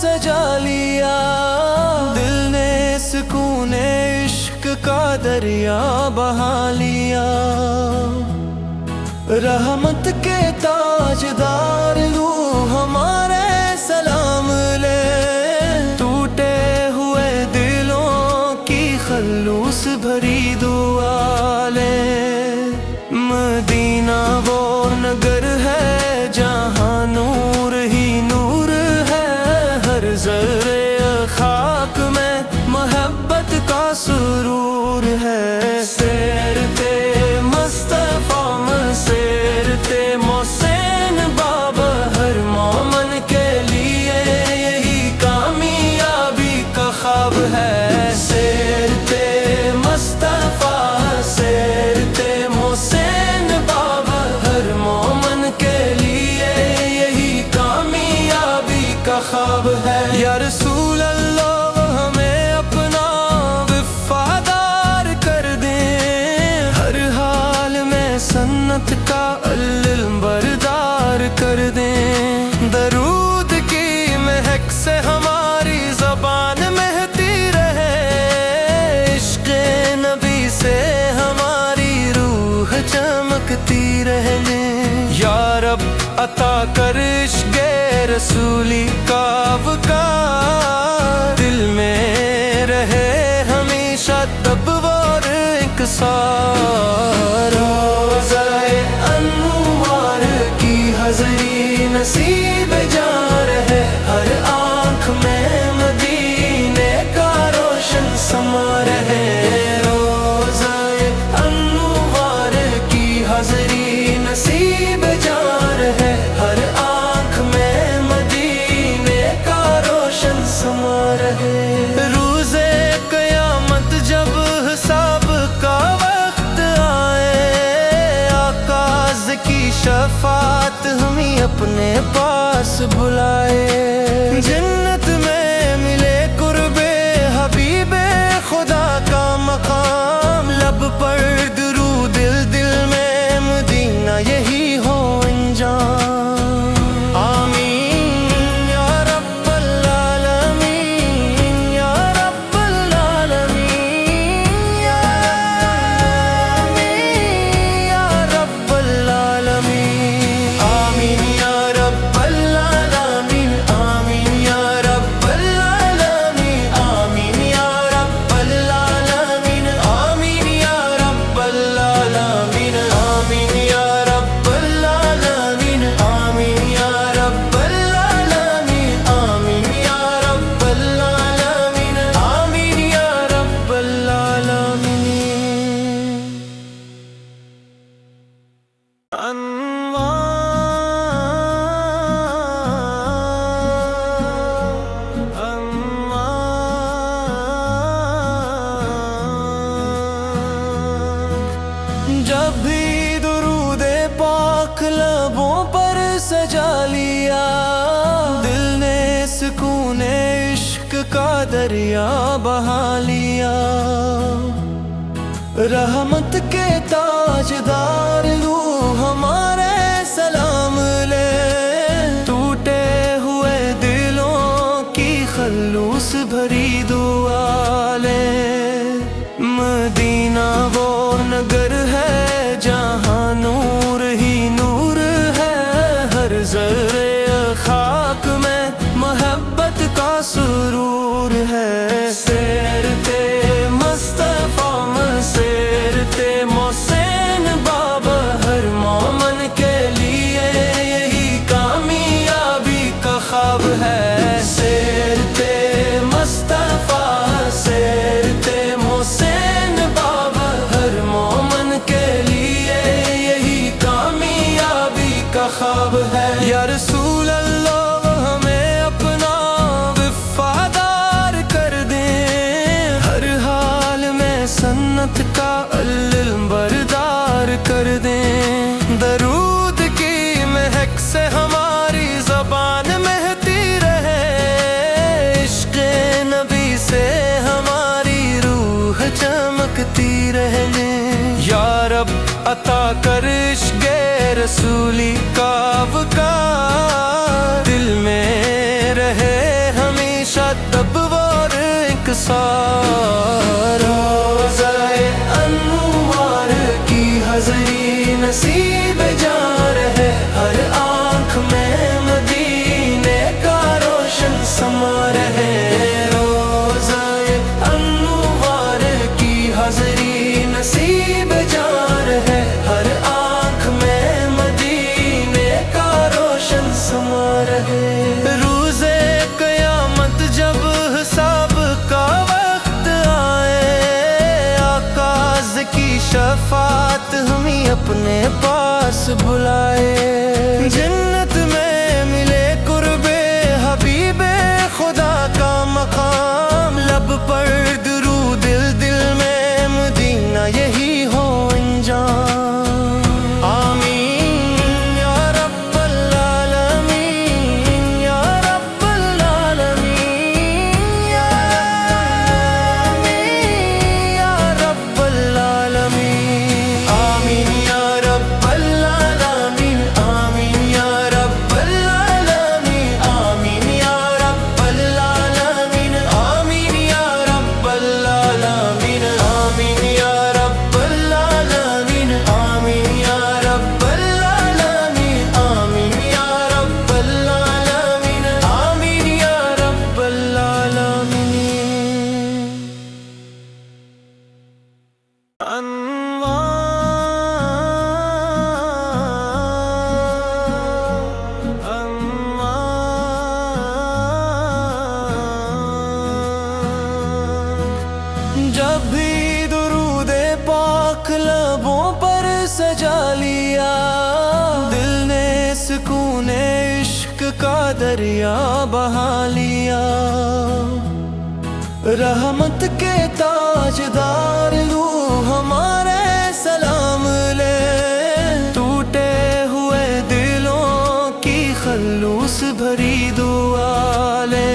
سجا لیا، دل نے سکون عشق کا دریا بہا لیا۔ رحمت کے تاجدار روح ہمارے سلام لے، ٹوٹے ہوئے دلوں کی خلوص بھری دعا لے۔ مدینہ وہ نگر ہے جہاں نور ہی نور ہے، ہر ذرے خاک میں محبت کا سرور ہے۔ سیرتے مصطفیٰ سیرتے محسن بابا، ہر مومن کے لیے یہی کامیابی کا خواب ہے۔ سیرتے مصطفیٰ سیرتے محسن بابا، ہر مومن کے لیے یہی کامیابی کا خواب ہے۔ یا رسول اللہ ہمیں اپنا وفادار کر دیں، ہر حال میں سنت کا علم بردار کر دیں۔ درود کی مہک سے ہماری زبان مہتی رہے، عشق نبی سے ہماری روح چمکتی رہے۔ یا رب عطا کر عشق رسولی کا وقار، دل میں رہے ہمیشہ تبوار انکسار۔ روضہ انوار کی حضری نصیب جان رہے، ہر آنکھ میں مدینے کا روشن سما رہے۔ روضہ انوار کی حضری نصیب جان رہے، ہر آنکھ میں مدینے کا روشن سما رہے۔ روز قیامت جب حساب کا وقت آئے، آقاز کی شفاعت ہمیں اپنے پاس بلائے۔ جنت میں ملے قرب حبیب خدا کا مقام، لب پر درود دل دل میں مدینہ یہی ہو انجام۔ آمین یا رب العالمین، یا رب العالمین، یا آمین یا رب العالمین۔ آمین یا رب العالمین، آمین یا رب العالمین، آمین یا رب العالمین، آمین یا رب العالمین، آمین یا رب العالمین، آمین یا رب العالمین، آمین یا رب العالمین، آمین یا رب العالمین۔ جب بھی درود پاک لبوں پر سجا لیا، دل نے سکون عشق کا دریا بہا لیا۔ رحمت کے تاجدار روح ہمارے سلام لے، ٹوٹے ہوئے دلوں کی خلوص بھری دعا لے۔ مدینہ وہ نگر ہے جہاں نور ہی نور ہے، ہر ذرے خاک میں محبت کا سرور ہے۔ سیرتے مصطفیٰ سیرتے محسن بابا، ہر مومن کے لیے یہی کامیابی کا خواب ہے۔ سیرتے مصطفیٰ سیرتے محسن بابا، ہر مومن کے لیے یہی کامیابی کا خواب ہے۔ یا رسول اللہ ہمیں اپنا وفادار کر دیں، ہر حال میں سنت کا علم بردار کر دیں۔ درود کی مہک سے ہماری زبان مہتی رہے، عشق نبی سے ہماری روح چمکتی رہے۔ یا رب عطا کر عشق رسولی کا وقار، دل میں رہے ہمیں شدبوار انکسار روزۂ انوار کی حضری نصیب جان ہے ہر آنکھ میں مدینے کا روشن سما رہے روزۂ انوار کی حضری نصیب جان ہے ہر آنکھ میں مدینے کا روشن سما رہے روزے قیامت جب حساب کا وقت آئے آقاز کی شفاعت ہمیں اپنے پاس بلائے جنت میں ملے قرب حبیب خدا کا مقام لب پر درود دل دل میں مدینہ یہی ہو انجام آمین یا رب العالمین یا رب العالمین یا آمین یا رب العالمین آمین یا رب العالمین آمین یا رب العالمین آمین یا رب العالمین آمین یا رب العالمین آمین یا رب العالمین آمین یا رب العالمین آمین یا رب العالمین آمین یا رب العالمین جب بھی درود پاک لبوں پر سجا لیا دل نے سکون عشق کا دریا بہا لیا رحمت کے تاجدار روح ہمارے سلام لے ٹوٹے ہوئے دلوں کی خلوص بھری دعا لے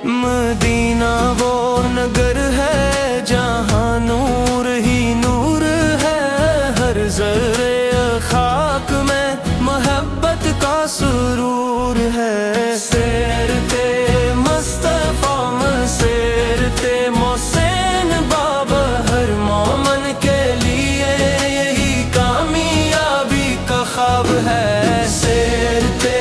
مدینہ وہ نگر ہے جہاں نور ہی نور ہے ہر ذرے خاک میں محبت کا سرور ہے سیرتے مصطفیٰ مسیرتے محسن بابا ہر مومن کے لیے یہی کامیابی کا خواب ہے سیرتے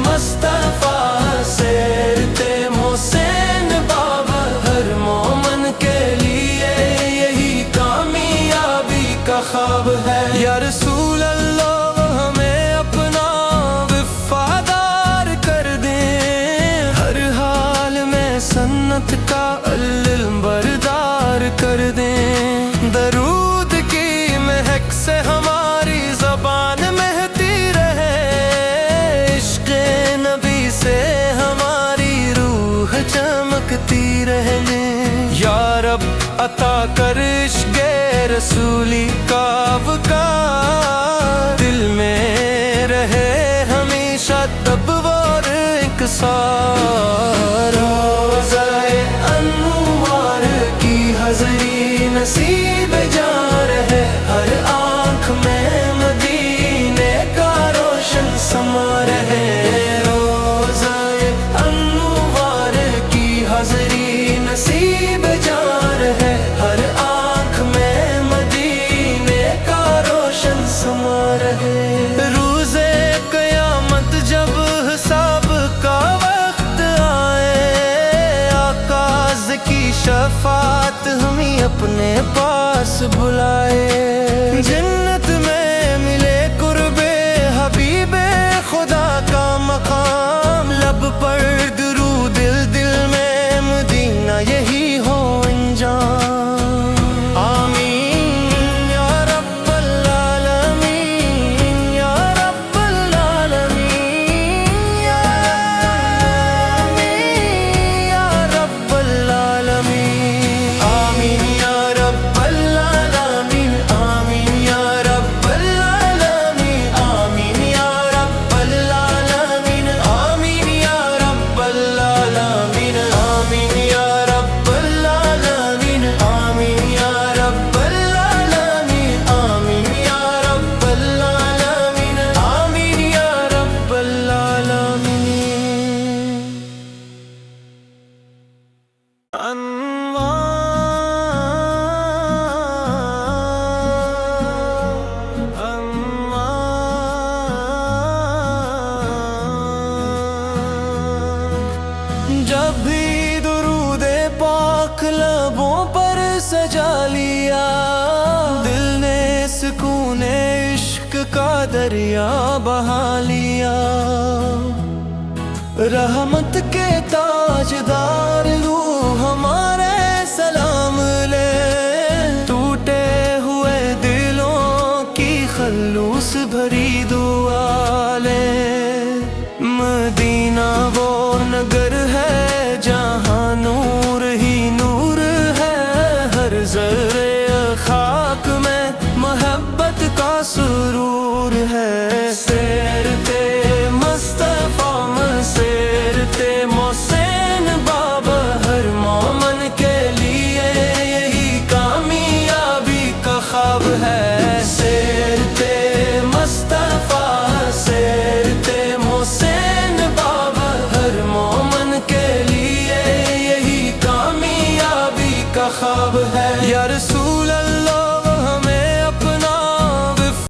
مصطفیٰ سیرتے محسن بابا ہر مومن کے لیے یہی کامیابی کا خواب ہے یا رسول اللہ ہمیں اپنا وفادار کر دیں ہر حال میں سنت کا علم بردار کر دیں درود کی مہک سے ہماری زبان مہتی رہے عشق نبی سے ہماری روح چمکتی رہے یا رب عطا کر عشق رسولی کا وقار دل میں رہے ہمیشہ تبوار انکسار روزۂ انوار کی حضری نصیب جان ہے ہر آنکھ میں مدینے کا روشن سما رہے روزۂ انوار کی حضری نصیب جان ہے ہر آنکھ میں مدینے کا روشن سما رہے روزے قیامت جب حساب کا وقت آئے آقاز کی شفاعت ہمیں اپنے پاس بلائے جنت میں ملے قرب حبیب خدا کا مقام لب پر درود دل دل میں مدینہ یہی ہو انجام آمین یا رب العالمین یا رب العالمین یا آمین یا رب العالمین آمین یا رب العالمین آمین یا رب جب بھی درود پاک لبوں پر سجا لیا، دل نے سکون عشق کا دریا بہا لیا۔ رحمت کے تاجدار روح ہمارے سلام لے، ٹوٹے ہوئے دلوں کی خلوص بھری دعا لے۔ مدینہ وہ نگر ہے جہاں نور ہی نور ہے، ہر ذرے خاک میں محبت کا سرور ہے۔